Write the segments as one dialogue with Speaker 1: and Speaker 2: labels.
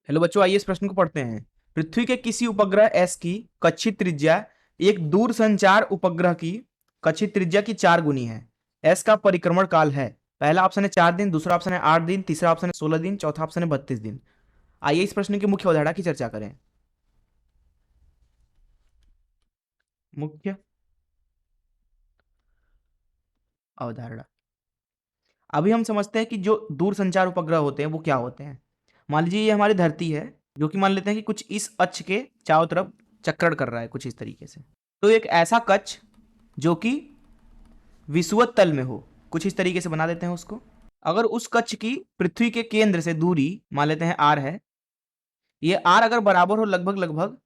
Speaker 1: Hello बच्चों, आइए इस प्रश्न को पढ़ते हैं। पृथ्वी के किसी उपग्रह एस की कक्षित त्रिज्या एक दूर संचार उपग्रह की कक्षित त्रिज्या की 4 गुनी है। एस का परिक्रमण काल है। पहला ऑप्शन है 4 दिन, दूसरा ऑप्शन है 8 दिन, तीसरा ऑप्शन है 16 दिन, चौथा ऑप्शन है 32 दिन। आइए इस प्रश्न की मुख्य अवधारणा की चर्चा करें। मुख्य अवधारणा। अभी हम समझते हैं कि जो दूर संचार उपग्रह होते हैं वो क्या होते हैं। मान लीजिए ये हमारी धरती है, जो कि मान लेते हैं कि कुछ इस अक्ष के चारों तरफ चक्रण कर रहा है, कुछ इस तरीके से। तो एक ऐसा कक्ष जो कि विषुवत तल में हो, कुछ इस तरीके से बना देते हैं उसको। अगर उस कक्ष की पृथ्वी के केंद्र से दूरी मान लेते हैं आर है, ये आर अगर बराबर हो लगभग लगभग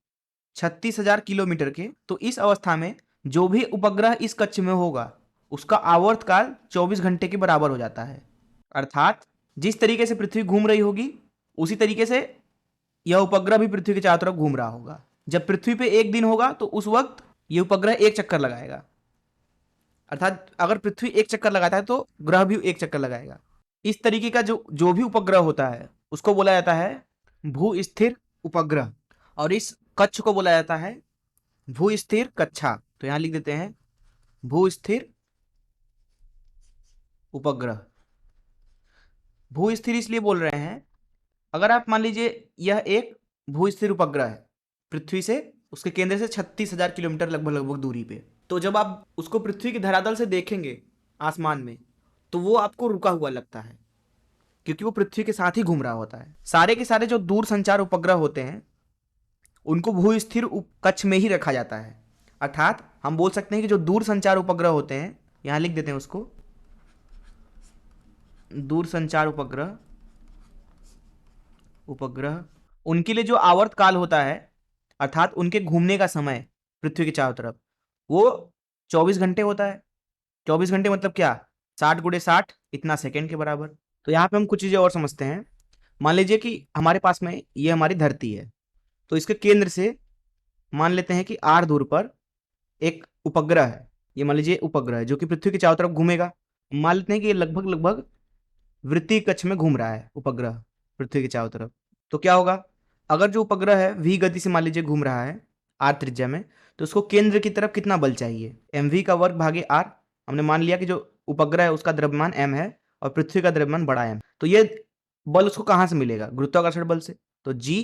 Speaker 1: 36,000 किलोमीटर के, तो इस अवस्था में जो भी उपग्रह इस कक्ष में होगा उसका आवर्तकाल 24 घंटे के बराबर हो जाता है। अर्थात जिस तरीके से पृथ्वी घूम रही होगी उसी तरीके से यह उपग्रह भी पृथ्वी के चारों तरफ घूम रहा होगा। जब पृथ्वी पे एक दिन होगा तो उस वक्त यह उपग्रह एक चक्कर लगाएगा। अर्थात अगर पृथ्वी एक चक्कर लगाता है तो ग्रह भी एक चक्कर लगाएगा। इस तरीके का जो जो भी उपग्रह होता है उसको बोला जाता है भू स्थिर उपग्रह, और इस कक्ष को बोला जाता है भू स्थिर कक्षा। तो यहां लिख देते हैं भू स्थिर उपग्रह। भू स्थिर इसलिए बोल रहे हैं, अगर आप मान लीजिए यह एक भू स्थिर उपग्रह है, पृथ्वी से उसके केंद्र से 36,000 किलोमीटर लगभग लगभग दूरी पे, तो जब आप उसको पृथ्वी के धरातल से देखेंगे आसमान में, तो वो आपको रुका हुआ लगता है, क्योंकि वो पृथ्वी के साथ ही घूम रहा होता है। सारे के सारे जो दूर संचार उपग्रह होते हैं उनको भू स्थिर कक्ष में ही रखा जाता है। अर्थात हम बोल सकते हैं कि जो दूर संचार उपग्रह होते हैं, यहां लिख देते हैं उसको दूर संचार उपग्रह। उनके लिए जो आवर्त काल होता है, अर्थात उनके घूमने का समय पृथ्वी के चारों तरफ, वो 24 घंटे होता है। 24 घंटे मतलब क्या, 60 × 60 इतना सेकेंड के बराबर। तो यहाँ पे हम कुछ चीजें और समझते हैं। मान लीजिए कि हमारे पास में ये हमारी धरती है, तो इसके केंद्र से मान लेते हैं कि r दूर पर एक उपग्रह है। ये मान लीजिए उपग्रह है जो कि पृथ्वी के चारों तरफ घूमेगा। मान लेते हैं कि ये लगभग लगभग वृत्तीय कक्ष में घूम रहा है उपग्रह पृथ्वी के चारों तरफ। तो क्या होगा, अगर जो उपग्रह है v गति से मान लीजिए घूम रहा है r त्रिज्या में, तो उसको केंद्र की तरफ कितना बल चाहिए, mv का वर्ग भागे r। हमने मान लिया कि जो उपग्रह है उसका द्रव्यमान m है और पृथ्वी का द्रव्यमान बड़ा m, तो ये बल उसको कहां से मिलेगा, गुरुत्वाकर्षण बल से। तो g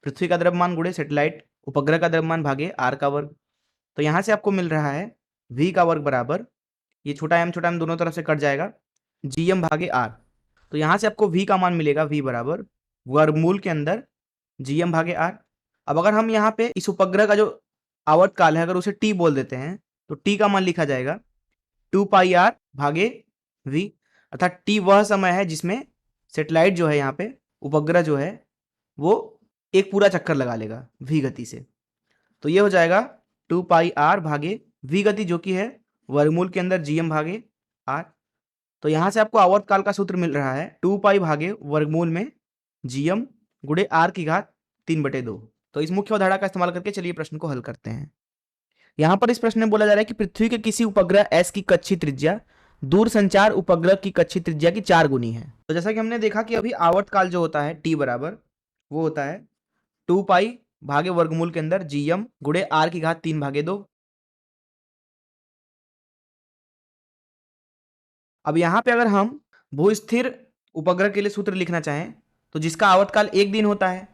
Speaker 1: पृथ्वी का द्रव्यमान गुणे सैटेलाइट उपग्रह का द्रव्यमान भागे r का वर्ग। तो यहां से आपको मिल रहा है v का वर्ग बराबर, ये छोटा m दोनों तरफ से कट जाएगा, gm भागे r। तो यहां से आपको v का मान मिलेगा, v बराबर वर्गमूल के अंदर gm भागे r। अब अगर हम यहाँ पे इस उपग्रह का जो आवर्त काल है अगर उसे t बोल देते हैं, तो t का मान लिखा जाएगा 2πr भागे v। अर्थात t वह समय है जिसमें सैटेलाइट जो है, यहाँ पे उपग्रह जो है वो एक पूरा चक्कर लगा लेगा v गति से। तो ये हो जाएगा 2πr भागे v गति, जो कि है वर्गमूल के अंदर gm भागे r। तो यहां से आपको आवर्त काल का सूत्र मिल रहा है 2π भागे वर्गमूल में gm गुणे r की घात 3/2। तो इस मुख्य अवधारणा का इस्तेमाल करके चलिए प्रश्न को हल करते हैं। यहां पर इस प्रश्न में बोला जा रहा है कि पृथ्वी के किसी उपग्रह एस की कक्षीय त्रिज्या दूर संचार उपग्रह की कक्षीय त्रिज्या की 4 गुनी है। तो जैसा कि हमने देखा कि अभी आवर्त काल जो होता है टी बराबर, वो होता है 2π भागे वर्गमूल के अंदर gm गुणे r की घात 3/2। अब यहां पे अगर हम भूस्थिर उपग्रह के लिए सूत्र लिखना चाहें, तो जिसका आवर्तकाल 1 दिन होता है,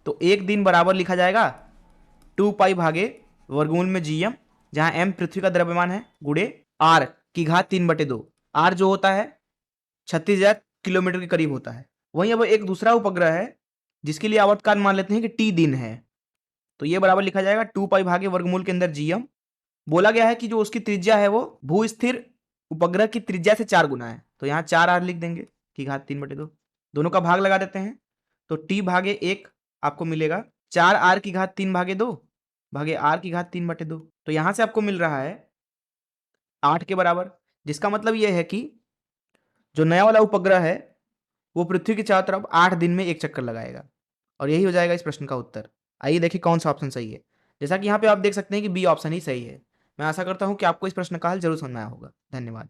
Speaker 1: तो 1 दिन बराबर लिखा जाएगा 2π भागे वर्गमूल में gm, जहां m पृथ्वी का द्रव्यमान है, गुणे r की घात 3/2। r जो होता है 36,000 किलोमीटर के करीब होता है। वहीं अब एक दूसरा उपग्रह है जिसके लिए आवर्तकाल मान लेते हैं कि t दिन है, तो ये बराबर लिखा जाएगा 2π भागे वर्गमूल के अंदर gm। बोला गया है कि जो उसकी त्रिज्या है वो भूस्थिर उपग्रह की त्रिज्या से 4 गुना है, तो यहाँ 4r लिख देंगे की घात 3/2। दोनों का भाग लगा देते हैं, तो t भागे 1 आपको मिलेगा 4r की घात 3/2 भागे r की घात 3/2। तो यहां से आपको मिल रहा है 8 के बराबर, जिसका मतलब यह है कि जो नया वाला उपग्रह है वो पृथ्वी के चारों तरफ 8 दिन में एक चक्कर लगाएगा, और यही हो जाएगा इस प्रश्न का उत्तर। आइए देखिए कौन सा ऑप्शन सही है। जैसा कि यहाँ पे आप देख सकते हैं कि बी ऑप्शन ही सही है। मैं आशा करता हूं कि आपको इस प्रश्न का हल जरूर समझ में आया होगा। धन्यवाद।